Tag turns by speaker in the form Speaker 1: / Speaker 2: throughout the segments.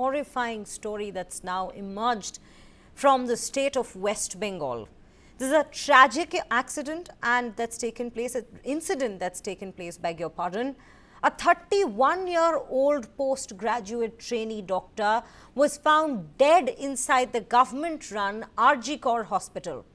Speaker 1: horrifying story that's now emerged from the state of West Bengal. This is a tragic accident and that's taken place, an incident that's taken place, beg your pardon. A 31-year-old postgraduate trainee doctor was found dead inside the government-run RG Kar hospital.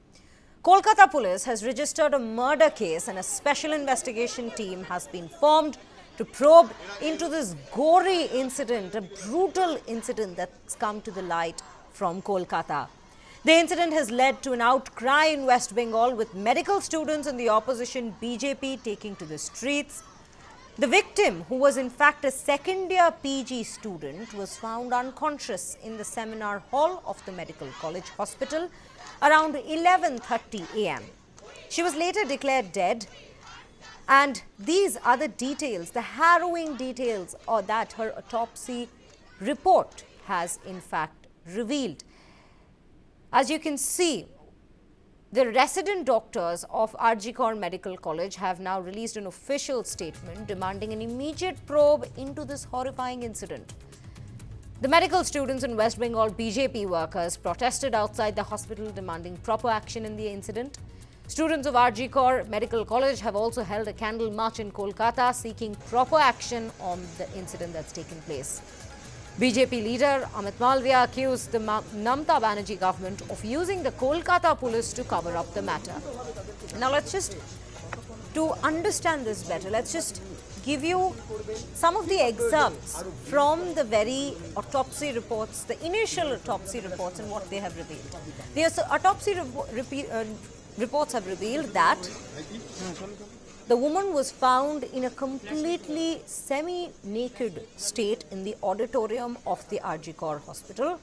Speaker 1: Kolkata Police has registered a murder case and a special investigation team has been formed to probe into this gory incident, a brutal incident that's come to the light from Kolkata. The incident has led to an outcry in West Bengal, with medical students and the opposition BJP taking to the streets. The victim, who was in fact a second-year PG student, was found unconscious in the seminar hall of the Medical College Hospital around 11:30 a.m. She was later declared dead, and these are the details, the harrowing details, that her autopsy report has in fact revealed. As you can see, the resident doctors of RG Kar Medical College have now released an official statement demanding an immediate probe into this horrifying incident. The medical students and West Bengal BJP workers protested outside the hospital demanding proper action in the incident. Students of RG Kar Medical College have also held a candle march in Kolkata seeking proper action on the incident that's taken place. BJP leader Amit Malviya accused the Mamata Banerjee government of using the Kolkata Police to cover up the matter. Now to understand this better, let's just give you some of the excerpts from the very autopsy reports, the initial autopsy reports, and what they have revealed. The autopsy reports have revealed that the woman was found in a completely semi-naked state in the auditorium of the RG Kar hospital,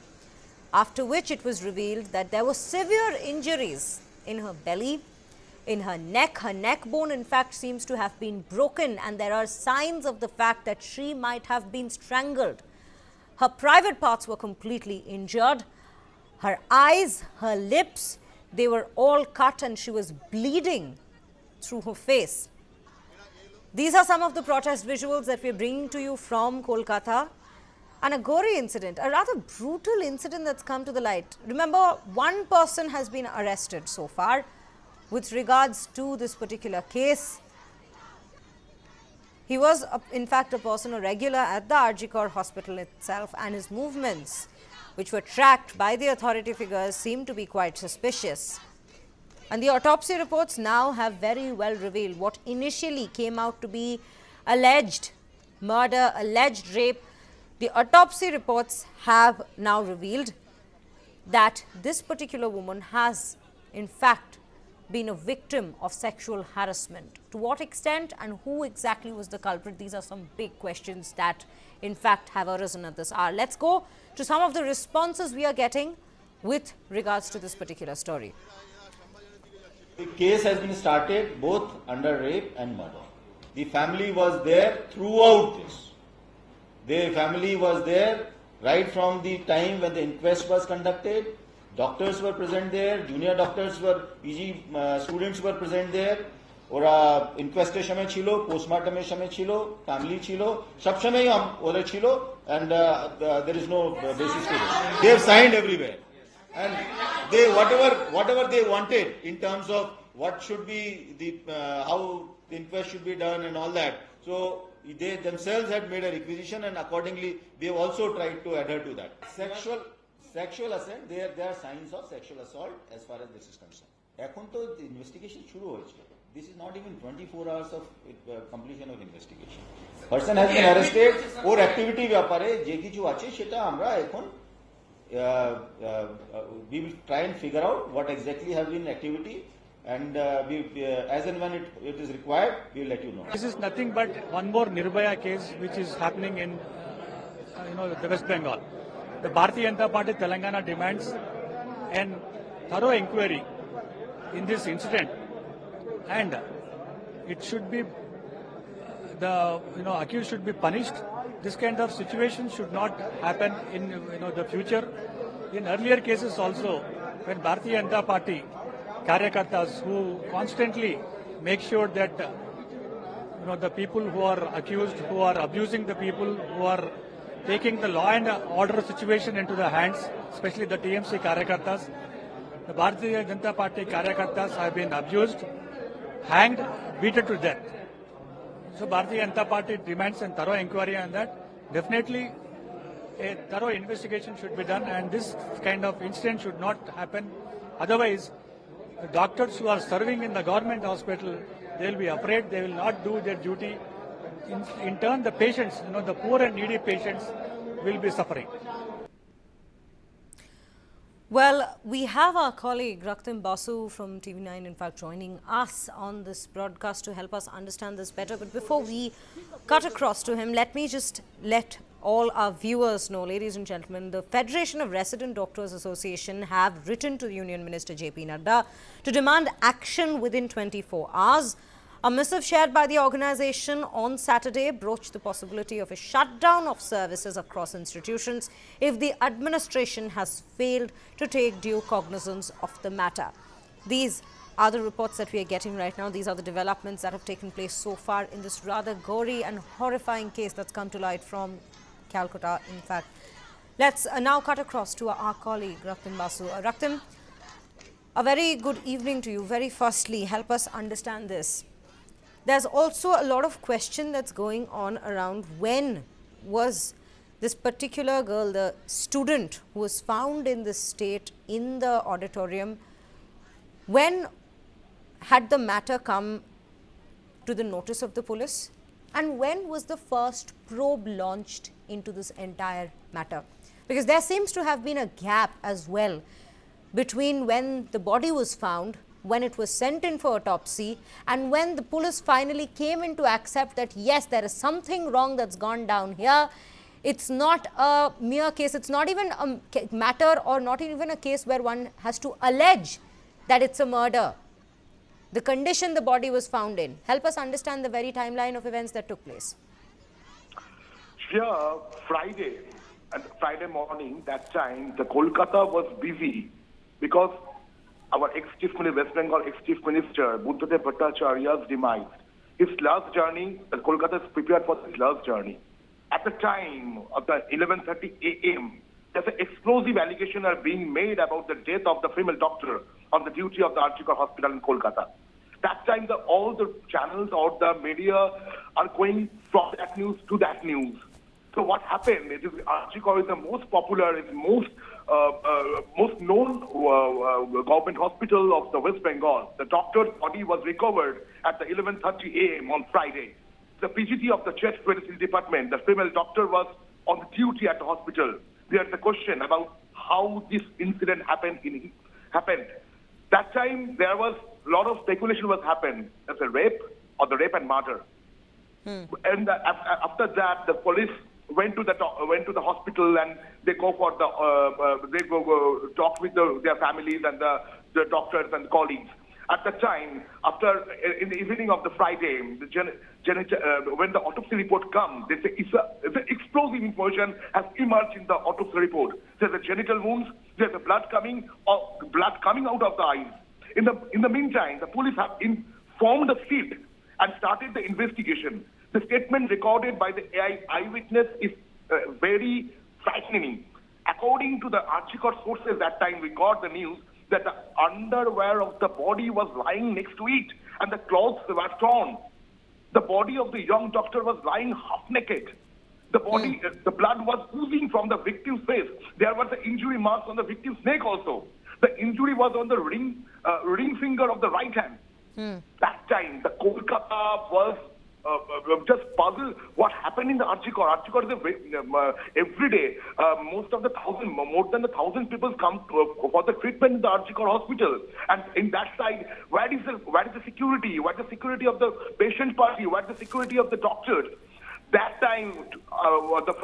Speaker 1: after which it was revealed that there were severe injuries in her belly, in her neck. Her neck bone, in fact, seems to have been broken, and there are signs of the fact that she might have been strangled. Her private parts were completely injured. Her eyes, her lips, they were all cut, and she was bleeding through her face. These are some of the protest visuals that we are bringing to you from Kolkata. And a gory incident, a rather brutal incident that's come to the light. Remember, one person has been arrested so far with regards to this particular case. He was, in fact, a person, a regular at the RG Kar hospital itself, and his movements, which were tracked by the authority figures, seemed to be quite suspicious. And the autopsy reports now have very well revealed what initially came out to be alleged murder, alleged rape. The autopsy reports have now revealed that this particular woman has, in fact, been a victim of sexual harassment. To what extent and who exactly was the culprit? These are some big questions that, in fact, have arisen at this hour. Let's go to some of the responses we are getting with regards to this particular story.
Speaker 2: The case has been started both under rape and murder. The family was there throughout this. The family was there right from the time when the inquest was conducted. Doctors were present there, junior doctors were, PG students were present there. ওরা ইনকোয়েস্টের সময় ছিল, পোস্টমর্টমের সময় ছিল, family ছিল, সব সময়ই ওরা ছিল, and there is no basis to this. They have signed everywhere. And they whatever they wanted in terms of what should be the how the inquest should be done and all that. So they themselves had made a requisition, and accordingly they have also tried to adhere to that. Sexual assault, there are signs of sexual assault as far as this is concerned. এখন তো investigation শুরু হয়েছে. This is not even 24 hours of completion of investigation. Person has been arrested. Or activity ব্যাপারে যে কিছু আছে সেটা আমরা এখন we will try and figure out what exactly have been activity, and as and when it is required, we will let you know.
Speaker 3: This is nothing but one more Nirbhaya case which is happening in the West Bengal. The Bharatiya Janata Party Telangana demands an thorough inquiry in this incident, and it should be the accused should be punished. This kind of situation should not happen in the future. In earlier cases also, when Bharatiya Janata Party Karyakartas who constantly make sure that the people who are accused, who are abusing the people, who are taking the law and order situation into the hands, especially the TMC Karyakartas. The Bharatiya Janata Party Karyakartas have been abused, hanged, beaten to death. So Bharatiya Janata Party demands a thorough inquiry on that. Definitely a thorough investigation should be done, and this kind of incident should not happen. Otherwise, the doctors who are serving in the government hospital, they will be afraid, they will not do their duty. In turn, the patients, the poor and needy patients will be suffering.
Speaker 1: Well, we have our colleague Raktim Basu from TV9, in fact, joining us on this broadcast to help us understand this better. But before we cut across to him, let me just let all our viewers know, ladies and gentlemen, the Federation of Resident Doctors Association have written to the Union Minister JP Nadda to demand action within 24 hours. A missive shared by the organization on Saturday broached the possibility of a shutdown of services across institutions if the administration has failed to take due cognizance of the matter. These are the reports that we are getting right now. These are the developments that have taken place so far in this rather gory and horrifying case that's come to light from Calcutta, in fact. Let's now cut across to our colleague Raktim Basu. Raktim, a very good evening to you. Very firstly, help us understand this. There's also a lot of question that's going on around when was this particular girl, the student who was found in this state in the auditorium, when had the matter come to the notice of the police, and when was the first probe launched into this entire matter? Because there seems to have been a gap as well between when the body was found, when it was sent in for autopsy, and when the police finally came in to accept that yes, there is something wrong that's gone down here. It's not a mere case, it's not even a matter or not even a case where one has to allege that it's a murder. The condition the body was found in. Help us understand the very timeline of events that took place.
Speaker 4: Here, Friday morning, that time, the Kolkata was busy because our ex-chief minister, West Bengal ex-chief minister, Buddhadev Bhattacharya's demise. His last journey, Kolkata is prepared for his last journey. At the time of the 11:30 a.m., there's an explosive allegation are being made about the death of the female doctor on the duty of the Archikar hospital in Kolkata. That time, all the channels or the media are going from that news to that news. So what happened? Archikar is the most popular, is most known government hospital of the West Bengal. The doctor's body was recovered at the 11:30 a.m. on Friday. The PGT of the chest medicine department, the female doctor, was on duty at the hospital. There's a question about how this incident happened. That time, there was a lot of speculation was happened as a rape or the rape and murder. And after that, the police went to the hospital and they go for the talk with their families and the doctors and colleagues. At the time, in the evening of the Friday, when the autopsy report comes, they say it's an explosive information has emerged in the autopsy report. There's a genital wounds, there's a blood coming out of the eyes. In the meantime, the police have informed the field and started the investigation. The statement recorded by the eyewitness is very frightening. According to the Archikar sources, that time we got the news that the underwear of the body was lying next to it and the clothes were torn. The body of the young doctor was lying half naked. The body, the blood was oozing from the victim's face. There were the injury marks on the victim's neck also. The injury was on the ring finger of the right hand. That time, the Kolkata was just puzzled what happened in the Archikar. Archikar is every day, more than 1,000 people come for the treatment in the Archikar hospital. And in that side, where is the security? Where is the security of the patient party? Where is the security of the doctors? That time, the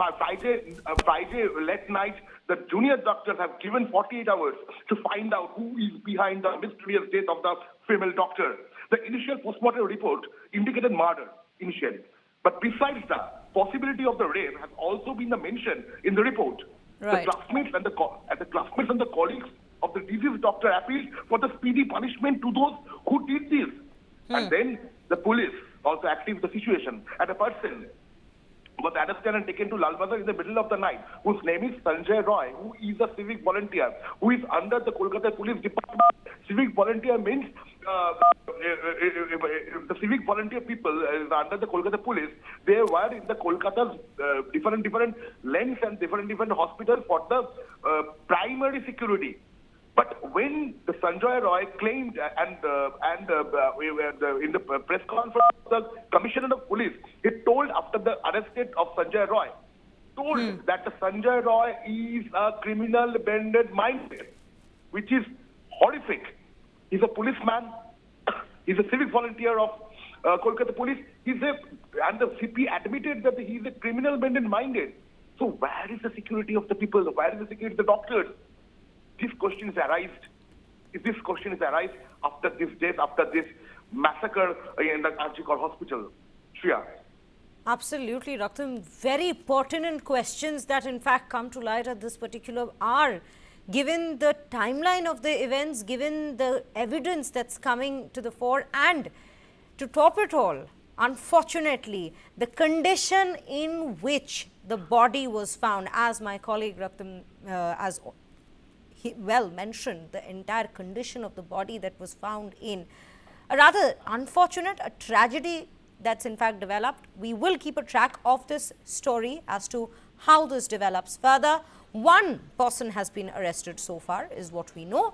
Speaker 4: Friday late night, the junior doctors have given 48 hours to find out who is behind the mysterious death of the female doctor. The initial postmortem report indicated murder initially. But besides that, possibility of the rape has also been mentioned in the report.
Speaker 1: Right.
Speaker 4: The classmates and the colleagues of the deceased doctor appealed for the speedy punishment to those who did this. And then the police also active the situation. And a person was arrested and taken to Lal Bazar in the middle of the night, whose name is Sanjay Roy, who is a civic volunteer, who is under the Kolkata Police Department. Civic volunteer means the civic volunteer people under the Kolkata Police. They were in the Kolkata's different lanes and different hospitals for the primary security. But when the Sanjay Roy claimed in the press conference, the Commissioner of Police, he told after the arrest of Sanjay Roy, told that the Sanjay Roy is a criminal bended mindset, which is horrific. He's a policeman. He's a civic volunteer of Kolkata Police. And the CP admitted that he is a criminal bended minded. So where is the security of the people? Where is the security of the doctors? This question is arised after this death, after this massacre in the Archikor hospital. Shreya.
Speaker 1: Absolutely, Raktam. Very pertinent questions that in fact come to light at this particular hour. Given the timeline of the events, given the evidence that's coming to the fore, and to top it all, unfortunately, the condition in which the body was found, as my colleague Raktam he well mentioned, the entire condition of the body that was found in a rather unfortunate, a tragedy that's in fact developed. We will keep a track of this story as to how this develops further. One person has been arrested so far, is what we know.